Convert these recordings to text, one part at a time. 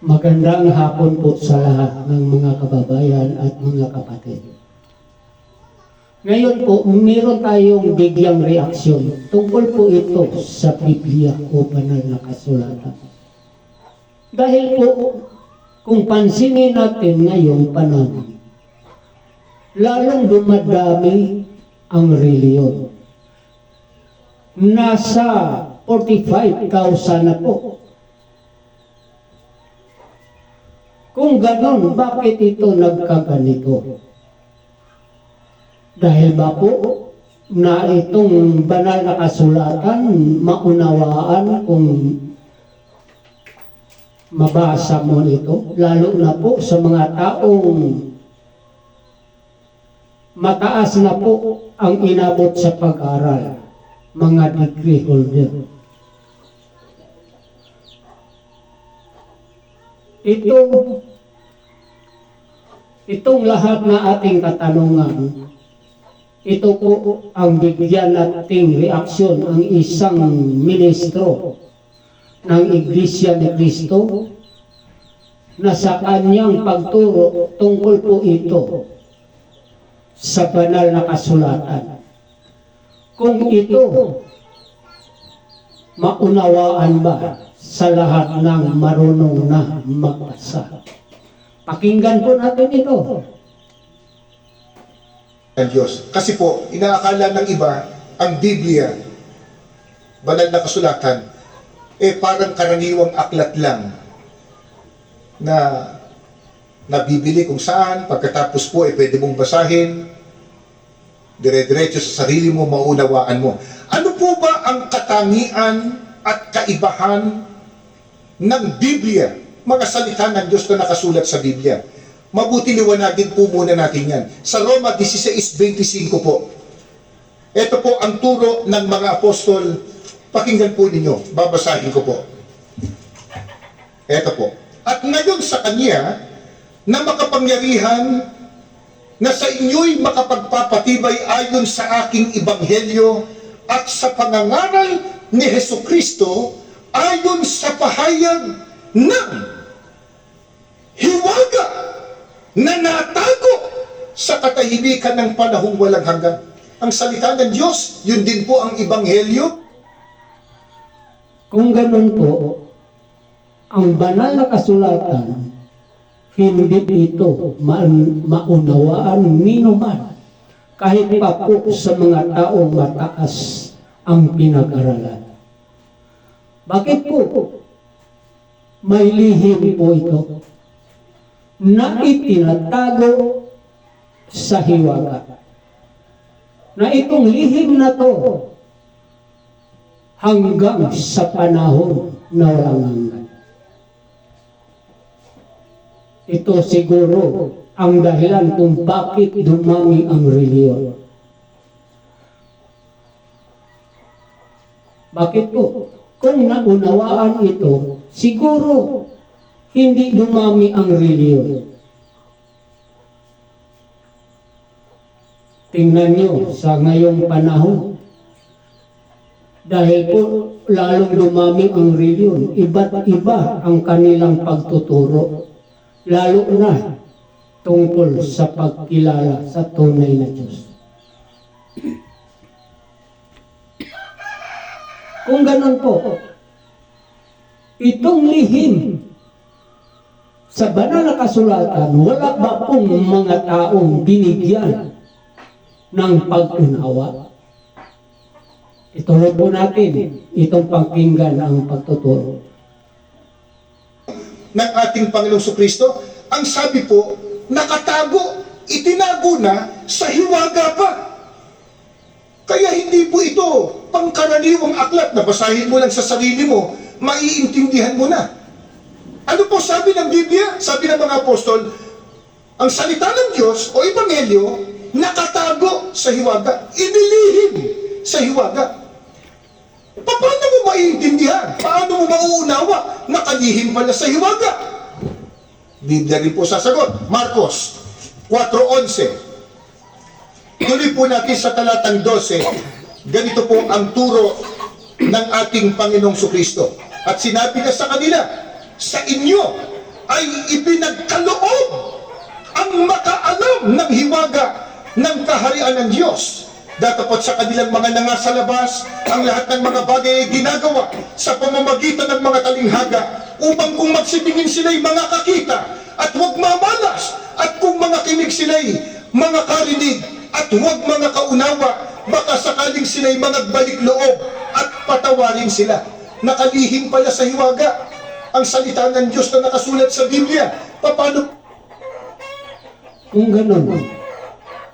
Magandang hapon po sa lahat ng mga kababayan at mga kapatid. Ngayon po, meron tayong bigyang reaksyon. Tungkol po ito sa Biblia o banal na kasulatan. Dahil po, kung pansinin natin ngayong panahon, lalong dumadami ang reliyon. Nasa 45,000 na po. Kung ganon, bakit ito nagkaganito? Dahil ba po na itong banal na kasulatan maunawaan kung mabasa mo ito, lalo na po sa mga taong mataas na po ang inabot sa pag-aral, mga degree holder. Itong lahat na ating katanungan, ito po ang bigyan nating reaksyon ang isang ministro ng Iglesia ni Cristo na sa kanyang pagturo tungkol po ito sa banal na kasulatan. Kung ito maunawaan ba sa lahat ng marunong na magbasa? Pakinggan po natin ito. Ang Diyos. Kasi po, inaakala ng iba, ang Biblia, banal na kasulatan, parang karaniwang aklat lang na nabibili kung saan, pagkatapos po, pwede mong basahin, dire-diretso sa sarili mo, maunawaan mo. Ano po ba ang katangian at kaibahan ng Biblia, mga salita ng Diyos na nakasulat sa Biblia? Mabuti liwanagin po muna natin yan. Sa Roma 16:25 po. Ito po ang turo ng mga apostol. Pakinggan po ninyo. Babasahin ko po. Ito po. At ngayon sa Kanya, na makapangyarihan, na sa inyo'y makapagpapatibay ayon sa aking ebanghelyo at sa pangangaral ni Hesukristo ayon sa pahayag ng hiwaga na natago sa katahimikan ng panahong walang hanggan. Ang salita ng Diyos, yun din po ang ebanghelyo. Kung ganun po, ang banal na kasulatan, hindi ito maunawaan nino man, kahit pa po sa mga taong mataas ang pinag-aralan. Bakit po? May lihim po ito na itinatago sa hiwaga. Na itong lihim na to hanggang sa panahon na walang hanggan. Ito siguro ang dahilan kung bakit dumami ang reliyon. Bakit po? Kung naunawaan ito, siguro hindi dumami ang reliyon. Tingnan nyo sa ngayong panahon. Dahil po lalong dumami ang reliyon, iba't iba ang kanilang pagtuturo. Lalo na tungkol sa pagkilala sa tunay na Diyos. Kung ganun po, itong lihim sa banal na kasulatan, wala ba pong mga taong binigyan ng pag-unawa? Ituloy po natin itong pakinggan ang pagtuturo ng ating Panginoong Kristo. Ang sabi po, nakatago, itinago na sa hiwaga pa. Kaya hindi po ito pangkaraniwang aklat na basahin mo lang sa sarili mo, maiintindihan mo na. Ano po sabi ng Biblia? Sabi ng mga apostol, ang salita ng Diyos o ebanghelyo nakatago sa hiwaga, inilihim sa hiwaga. Paano mo maiintindihan? Paano mo mauunawa? Nakalihim pala sa hiwaga. Biblia rin po sasagot. Marcos 4:11. Tuloy po natin sa talatang 12. Ganito po ang turo ng ating Panginoong Kristo. At sinabi na sa kanila, sa inyo ay ipinagkaloob ang makaalam ng hiwaga ng kaharian ng Diyos. Datapot sa kanilang mga nanga sa labas, ang lahat ng mga bagay ay ginagawa sa pamamagitan ng mga talinghaga, upang kung magsitingin sila'y mga kakita at huwag mamalas, at kung mga kinig sila'y mga karinig at huwag mga kaunawa, baka sakaling sila'y mga balik loob at patawarin sila. Nakalihim pala sa hiwaga ang salita ng Diyos na nakasulat sa Biblia. Paano? Kung ganun,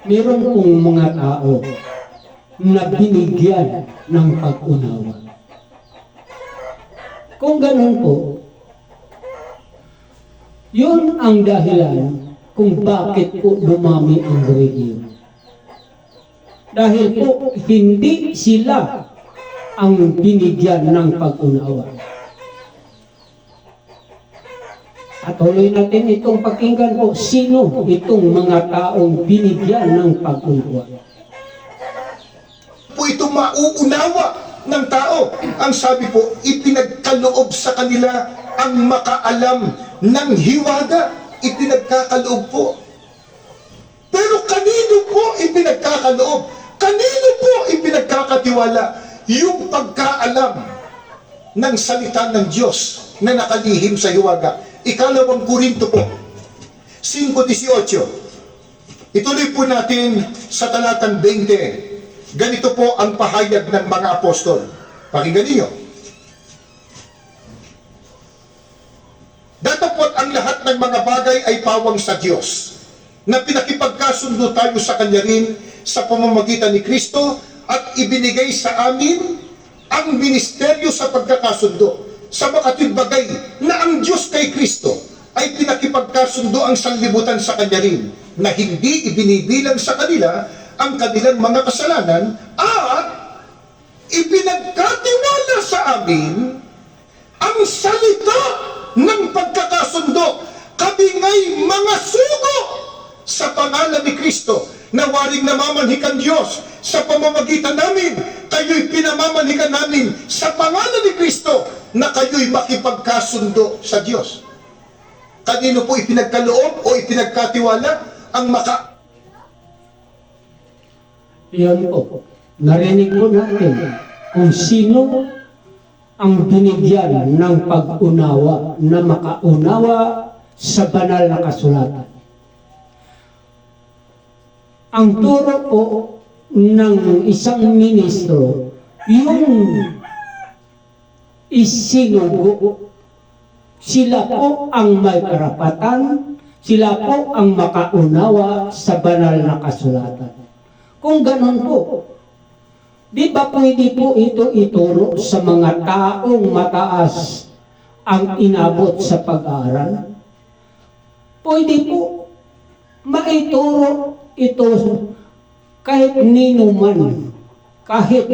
meron pong mga tao na binigyan ng pag-unawa. Kung ganun po, yun ang dahilan kung bakit po dumami ang relihiyon. Dahil po, hindi sila ang binigyan ng pag-unawa. At tuloy natin itong pakinggan po, sino itong mga taong binigyan ng pag-unawa. Po ito mauunawa ng tao. Ang sabi po, ipinagkaloob sa kanila ang makaalam ng hiwaga. Ipinagkakaloob po. Pero kanino po ipinagkakaloob? Kanino po ipinagkakatiwala yung pagkaalam ng salita ng Diyos na nakalihim sa hiwaga? Ikalawang Korinto po, 5:18. Ituloy po natin sa talatang 20. Ganito po ang pahayag ng mga apostol. Pakinggan niyo. Datapot ang lahat ng mga bagay ay pawang sa Diyos, na pinakipagkasundo tayo sa Kanya rin sa pamamagitan ni Kristo, at ibinigay sa amin ang ministeryo sa pagkakasundo, sa makatwid bagay na ang Diyos kay Kristo ay pinakipagkasundo ang sanlibutan sa Kanya rin, na hindi ibinibilang sa kanila ang kanilang mga kasalanan, at ipinagkatiwala sa amin ang salita ng pagkakasundo. Kami nga'y mga sugo sa pangalan ni Kristo, na waring namamanhikan Diyos sa pamamagitan namin. Kayo'y pinamamanhikan namin sa pangalan ni Kristo, na kayo'y makipagkasundo sa Diyos. Kanino po ipinagkaloob o ipinagkatiwala ang Yan po, narinig po natin kung sino ang binigyan ng pag-unawa na makaunawa sa banal na kasulatan. Ang turo po ng isang ministro, yung isinugo, sila po ang may karapatan, sila po ang makaunawa sa banal na kasulatan. Kung ganun po, di ba pwede po ito ituro sa mga taong mataas ang inabot sa pag-aaral? Pwede po maituro ito kahit nino man, kahit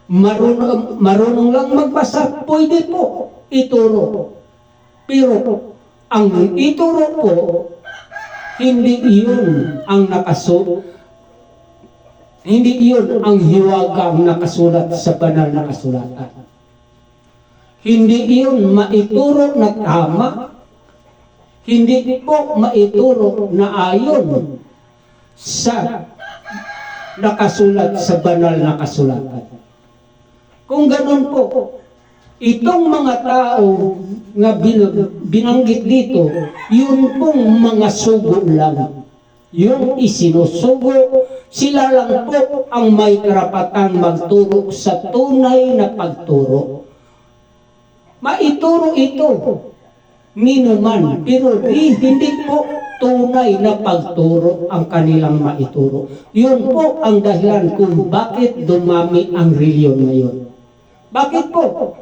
marunong lang magbasa, pwede po ituro. Pero ang ituro po, hindi iyon ang hindi iyon ang hiwagang nakasulat sa banal na kasulatan. Hindi iyon maituro na tama. Hindi po maituro na ayon sa nakasulat sa banal na kasulatan. Kung ganun po, itong mga tao na binanggit dito, yun pong mga sugo lang. Yung isinusugo, sila lang po ang may karapatang magturo sa tunay na pagturo. Maituro ito, nino man, pero hindi po tunay na pagturo ang kanilang maituro. Yun po ang dahilan kung bakit dumami ang reliyon ngayon. Bakit po?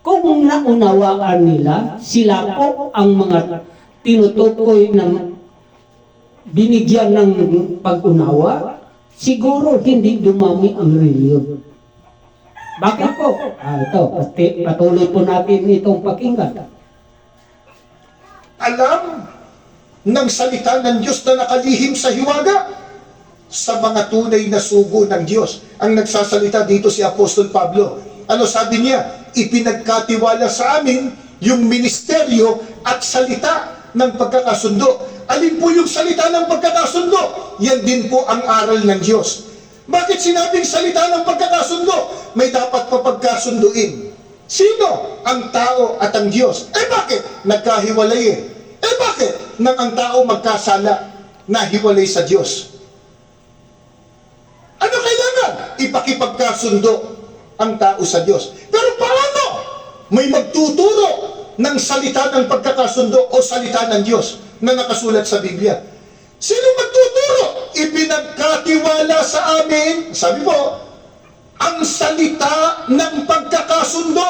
Kung naunawaan nila, sila po ang mga tinutukoy na binigyan ng pag-unawa, siguro hindi dumami ang reliyon. Bakit po? Ito, patuloy po natin itong pakinggan. alam ng salita ng Diyos na nakalihim sa hiwaga sa mga tunay na sugo ng Diyos? Ang nagsasalita dito si Apostol Pablo. Ano sabi niya? Ipinagkatiwala sa amin yung ministeryo at salita ng pagkakasundo. Alin po yung salita ng pagkakasundo? Yan din po ang aral ng Diyos. Bakit sinabing salita ng pagkakasundo? May dapat papagkasunduin. Sino? Ang tao at ang Diyos. Bakit? Nagkahiwalay bakit? Nang ang tao magkasala, nahiwalay sa Diyos. Ano kailangan? Ipakipagkasundo ang tao sa Diyos. Pero paano? May magtuturo ng salita ng pagkakasundo o salita ng Diyos na nakasulat sa Biblia. Sino magtuturo? Ipinagkatiwala sa amin, sabi po, ang salita ng pagkakasundo.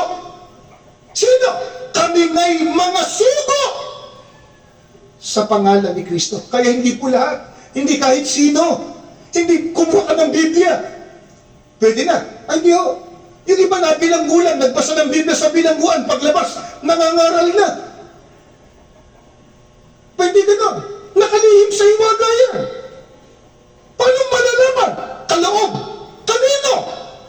Sino? Kami nga'y mga sugo sa pangalan ni Kristo. Kaya hindi po lahat, hindi kahit sino, hindi kumuha ka ng Biblia. Pwede na. Ay, hindi ho. Yung iba na bilanggulan, nagbasa ng Biblia sa bilangguan, paglabas, nangangaral na. Pwede ganon. Nakalihim sa hiwaga yan. Paano malalaman? Kaloob. Kanino?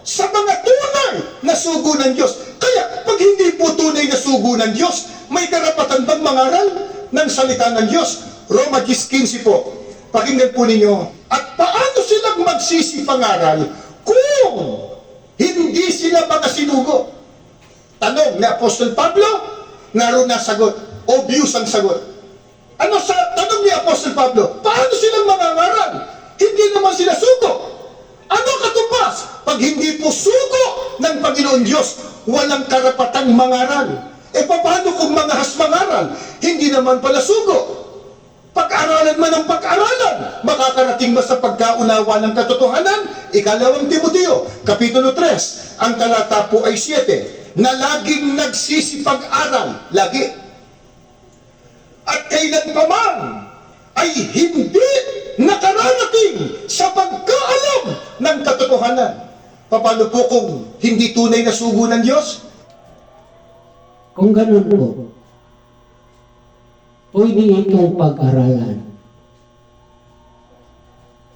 Sa mga tunay na sugo ng Diyos. Kaya, pag hindi po tunay na sugo ng Diyos, may karapatan bang mangaral ng salita ng Diyos? Roma 10:15 po. Pakinggan po ninyo. At paano silang magsisipangaral kung hindi sila mga sinugo? Tanong ni Apostol Pablo, naroon na sagot. Obvious ang sagot. Ano sa tanong ni Apostol Pablo? Paano silang mangangaral? Hindi naman sila sugo. Ano katupas? Pag hindi po sugo ng Panginoon Diyos, walang karapatang mangaral. Paano kung mangahas mangaral? Hindi naman pala sugo. Pag-aralan man ang pag-aralan, makakarating ba sa pagkaunawa ng katotohanan? Ikalawang Timoteo, Kapitulo 3, ang talata po ay 7, na laging nagsisipag-aral, lagi. At kailanpaman ay hindi nakararating sa pagkaalam ng katotohanan. Paano po kung hindi tunay na sugo ng Diyos? Kung ganun po, pwede itong pag-aralan.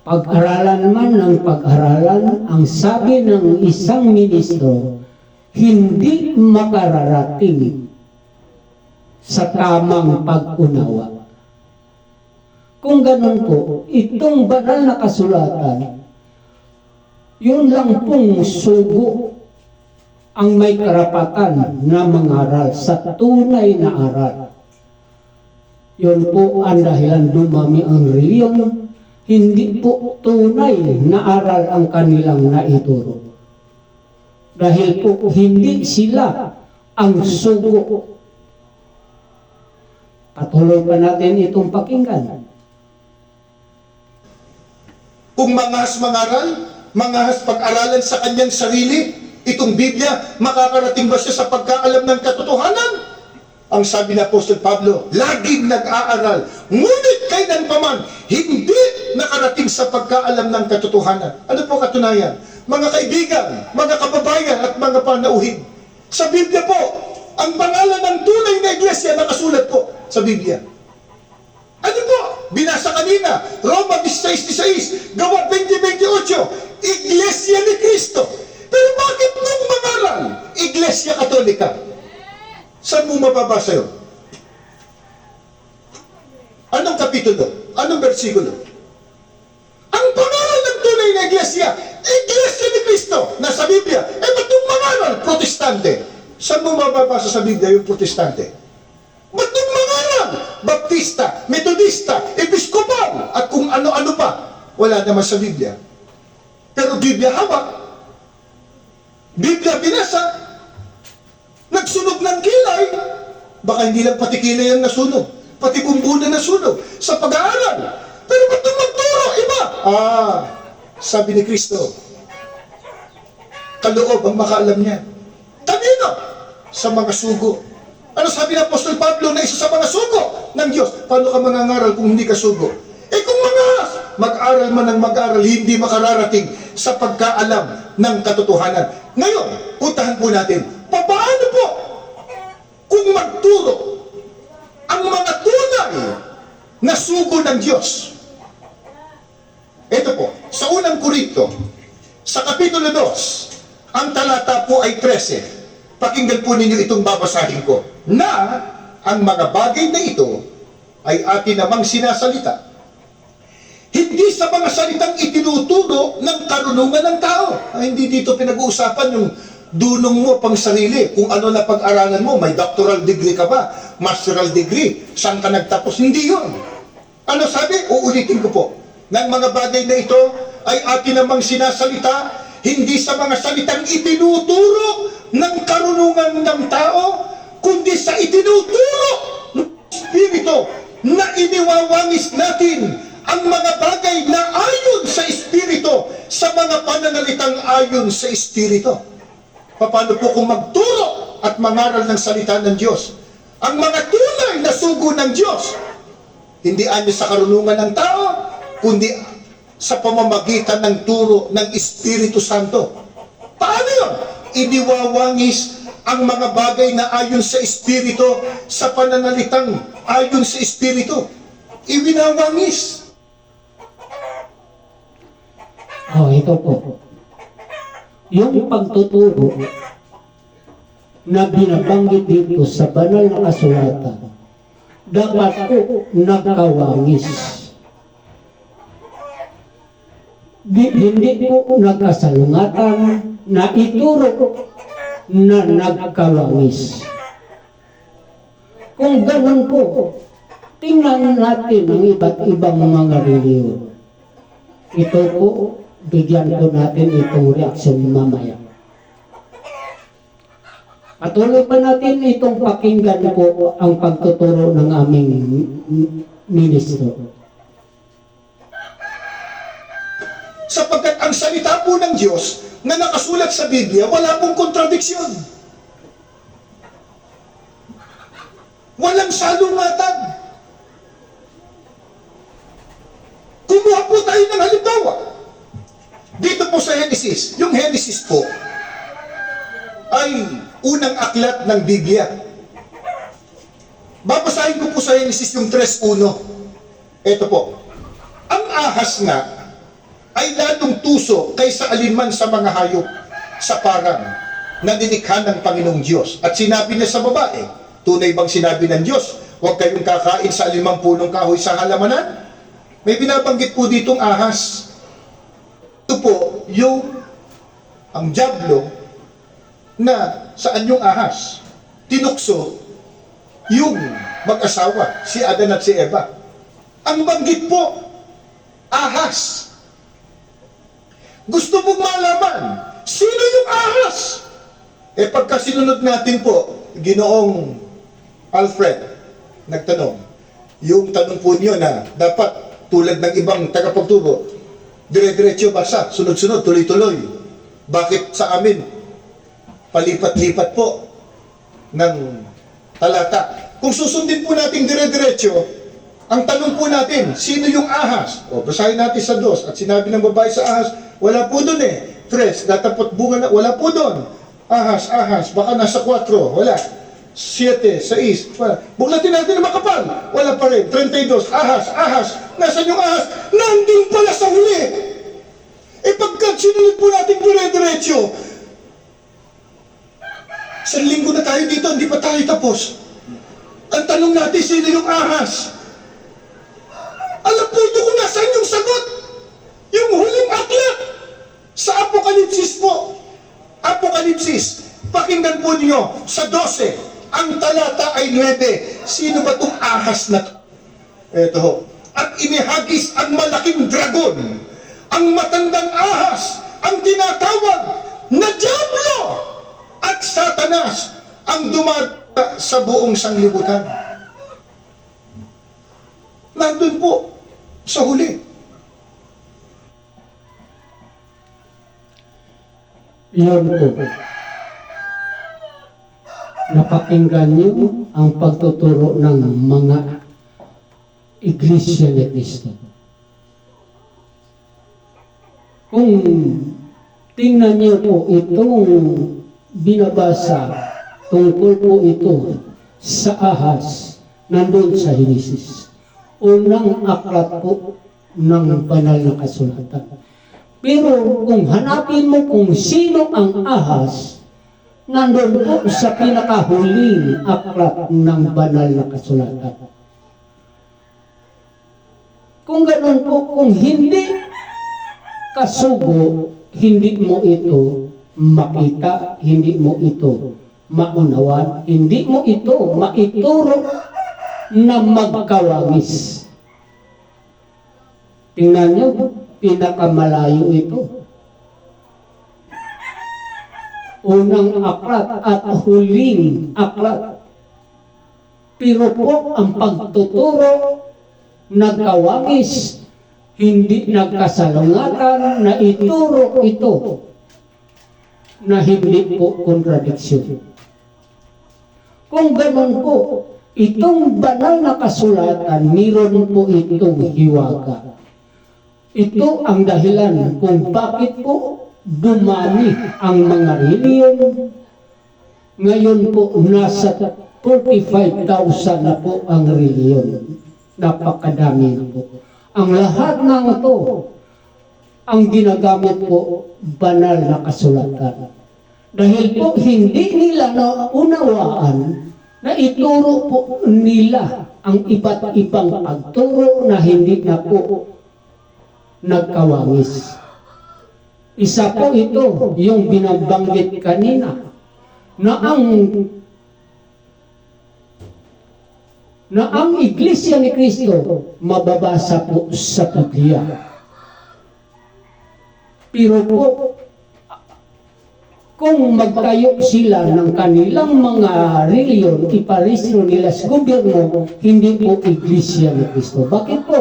Pag-aralan man ng pag-aralan, ang sabi ng isang ministro, hindi makararating sa tamang pag-unawa. Kung ganun po, itong banal na kasulatan, yun lang pong sugo ang may karapatan na mangaral sa tunay na aral. Yun po ang dahilan dumami ang reliyon, hindi po tunay na aral ang kanilang naituro. Dahil po hindi sila ang sugo. Patuloy pa natin itong pakinggan. Kung mangahas mangaral, mangahas pag-aralan sa kanyang sarili, itong Biblia, makakarating ba siya sa pagkaalam ng katotohanan? Ang sabi ni Apostol Pablo, laging nag-aaral, ngunit kailanpaman, hindi nakarating sa pagkaalam ng katotohanan. Ano po katunayan? Mga kaibigan, mga kababayan at mga panauhin. Sa Biblia po, ang pangalan ng tunay na iglesia nakasulat po sa Biblia. Ano po? Binasa kanina, Roma 16:16, Gawa 20:28, Iglesia ni Cristo. Pero bakit nung mangaral, Iglesia Katolika? Saan mo mababasa yun? Anong kapitulo? Anong versikulo? Ang pangaral ng tunay na iglesia, Iglesia ni Cristo, nasa Biblia. Ba't yung mangaral, Protestante? Saan mo mababasa sa Biblia yung Protestante? Ba't yung mangaral, Baptista, Metodista, Episkopal, at kung ano-ano pa? Wala naman sa Biblia. Pero Biblia hawak. Biblia binasa. Nagsunog ng kilay. Baka hindi lang pati kilay ang nasunog, pati bumbunan nasunog sa pag-aaral. Pero ba't nung magturo? Iba. Sabi ni Kristo, kaloob ang makaalam niya. Kanino? Sa mga sugo. Ano sabi ng Apostol Pablo na isa sa mga sugo ng Diyos? Paano ka mangangaral kung hindi ka sugo? Kung mag-aral man ng mag-aral, hindi makararating sa pagkaalam ng katotohanan. Ngayon, puntahan po natin, paano po kung magturo ang mga tunay na sugo ng Diyos? Ito po, sa unang Korinto, sa Kapitulo 2, ang talata po ay 13. Pakinggan po ninyo itong babasahin ko. Na ang mga bagay na ito ay atin namang sinasalita, hindi sa mga salitang itinuturo ng karunungan ng tao. Hindi dito pinag-uusapan yung dunong mo pang sarili, kung ano na pag-aralan mo, may doctoral degree ka ba, masteral degree, saan ka nagtapos, hindi yun. Ano sabi? Uulitin ko po, ng mga bagay na ito ay atin namang sinasalita, hindi sa mga salitang itinuturo ng karunungan ng tao, kundi sa itinuturo ng Espiritu na iniwawangis natin ang mga bagay na ayon sa Espiritu, sa mga pananalitang ayon sa Espiritu. Paano po kung magturo at mangaral ng salita ng Diyos? Ang mga tunay na sugo ng Diyos, hindi anyo sa karunungan ng tao, kundi sa pamamagitan ng turo ng Espiritu Santo. Paano yun? Iniwawangis ang mga bagay na ayon sa Espiritu, sa pananalitang ayon sa Espiritu. Iwinawangis. Ito po. Yung pagtuturo na binabanggit dito sa banal na kasulatan, dapat po nagkawangis. Hindi po nagkasalungatan na ituro na nagkawangis. Kung ganun po, tingnan natin ang iba't ibang mga reliyon. Ito po, bigyan ko natin itong reaksyon mamaya. Patuloy pa natin itong pakinggan po ang pagtuturo ng aming ministro. Sapagkat ang salita po ng Diyos na nakasulat sa Biblia, wala pong kontradiksyon. Walang salungatan. Kumuha po tayo ng halimbawa. Dito po sa Genesis, yung Genesis po ay unang aklat ng Biblia. Babasahin ko po sa Genesis yung 3:1. Ito po. Ang ahas nga ay lalong tuso kaysa alinman sa mga hayop sa parang na nilikha ng Panginoong Diyos. At sinabi niya sa babae, tunay bang sinabi ng Diyos, huwag kayong kakain sa alinmang punong kahoy sa halamanan? May binabanggit po ditong ahas. Ito po ang dyablo na saan yung ahas? Tinukso yung mag-asawa, si Adan at si Eva. Ang banggit po, ahas. Gusto mong malaman, sino yung ahas? Pagka sinunod natin po, Ginoong Alfred, nagtanong, yung tanong po niyo na dapat tulad ng ibang tagapagturo, dire-diretso basa, sunod-sunod, tuloy-tuloy. Bakit sa amin? Palipat-lipat po ng talata. Kung susundin po natin dire-diretso, ang tanong po natin, sino yung ahas? Basahin natin sa 2. At sinabi ng babae sa ahas, wala po doon 3, datapot bunga na, wala po doon. Ahas, baka nasa 4, wala. 7, 6, wala. Buklatin natin na makapal, wala pa rin. 32, ahas. Nasaan yung ahas? Nandun pala sa huli. Pagkat sinunod po natin dire-diretso, sa linggo na tayo dito, hindi pa tayo tapos. Ang tanong natin, sino yung ahas? Alam po ito kung nasaan yung sagot. Yung huling aklat. Sa Apokalipsis po. Apokalipsis. Pakinggan po niyo sa 12. Ang talata ay 9. Sino ba itong ahas na ito? Ito. At inihagis ang malaking dragon. Ang matandang ahas. Ang tinatawag na Diablo at Satanas. Ang dumata sa buong sanglibutan. Nandun po sa huli. Yun po. Napakinggan niyo ang pagtuturo ng mga Iglesia ni Cristo. Kung tingnan niyo po itong binabasa, tungkol po ito sa ahas, nandun sa Genesis. Unang aklat po ng banal na kasulatan. Pero kung hanapin mo kung sino ang ahas, nandun po sa pinakahuling aklat ng banal na kasulatan. Kung ganun po, kung hindi kasugo, hindi mo ito makita, hindi mo ito maunawan, hindi mo ito maituro na magkawangis. Tingnan nyo, pinakamalayo ito. Unang aklat at huling aklat. Pero po ang pagtuturo nagkawangis, hindi nagkasalungatan, na ituro ito na hindi po kontradiksyon. Kung ganun po, itong banal na kasulatan, meron po itong hiwaga. Ito ang dahilan kung bakit po dumami ang mga reliyon. Ngayon po, nasa 45,000 na po ang reliyon. Napakadami na po. Ang lahat ng ito, ang ginagamit po, banal na kasulatan. Dahil po hindi nila naunawaan na ituro po nila ang iba't ibang pagturo na hindi na po nagkawangis. Isa po ito, yung binabanggit kanina, na ang Iglesia ni Cristo mababasa po sa Biblia. Pero po, kung magtayo sila ng kanilang mga reliyon, iparehistro nila sa gobyerno, hindi po Iglesia ni Cristo. Bakit po?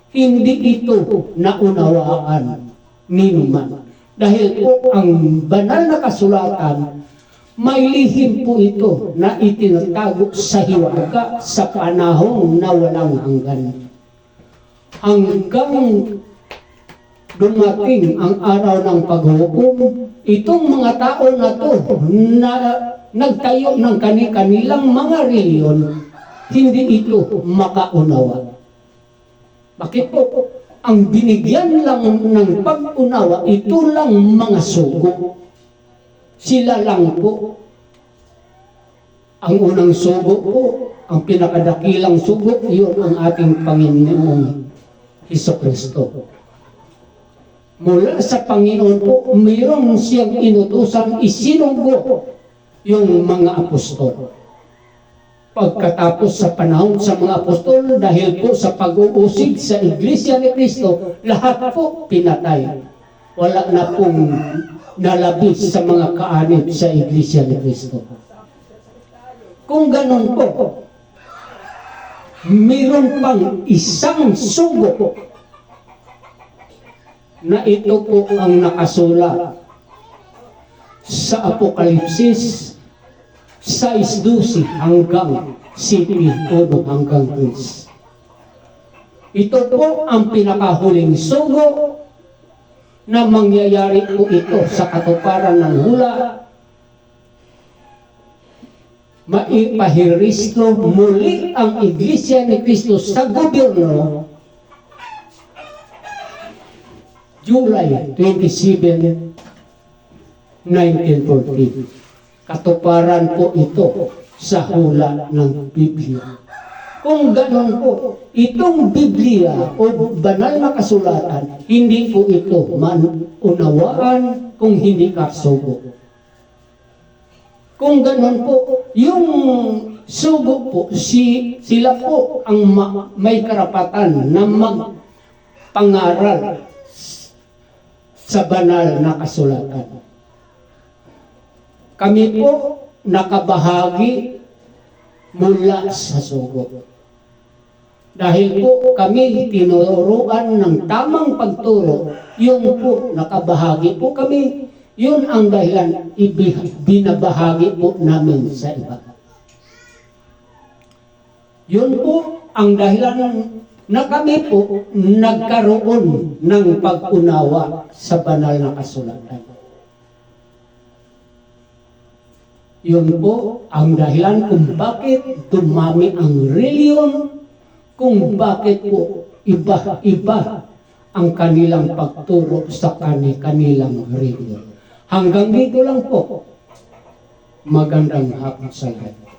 Hindi ito naunawaan ninuman. Dahil po ang banal na kasulatan, may lihim po ito na itinatago sa hiwaga sa panahon na walang hanggan. Hanggang dumating ang araw ng paghukom, itong mga tao na to na nagtayo ng kanilang mga reliyon, hindi ito makaunawa. Bakit po? Ang binigyan lang ng pag-unawa, ito lang mga sugo. Sila lang po. Ang unang sugo po, ang pinakadakilang sugo, iyon ang ating Panginoong Hesukristo. Mula sa Panginoon po, mayroon siyang inutusang isinugo yung mga apostol. Pagkatapos sa panahon sa mga apostol, dahil po sa pag-uusig sa Iglesia ni Cristo, lahat po pinatay. Wala na pong nalabis sa mga kaanib sa Iglesia ni Cristo. Kung ganun po, mayroon pang isang sugo na ito po ang nakasulat sa Apokalipsis 6:12 hanggang 7:1 hanggang 3. Ito po ang pinakahuling sugo na mangyayari po ito sa katuparan ng hula. Maipahiristro muli ang Iglesia ni Cristo sa gobyerno July 27, 1914. Katuparan po ito sa hula ng Biblia. Kung ganon po, itong Biblia o banal na kasulatan, hindi po ito manunawaan kung hindi kasugo. Kung ganon po, yung sugo po, sila po ang may karapatan na magpangaral sa banal na kasulatan. Kami po nakabahagi mula sa sugo. Dahil po kami tinuruan ng tamang pagturo, yun po nakabahagi po kami, yun ang dahilan binabahagi po namin sa iba. Yun po ang dahilan na kami po nagkaroon ng pag-unawa sa banal na kasulatan. Yun po ang dahilan kung bakit dumami ang reliyon, kung bakit po iba-iba ang kanilang pagturo sa kanilang reliyon. Hanggang dito lang po. magandang hapon sa lahat.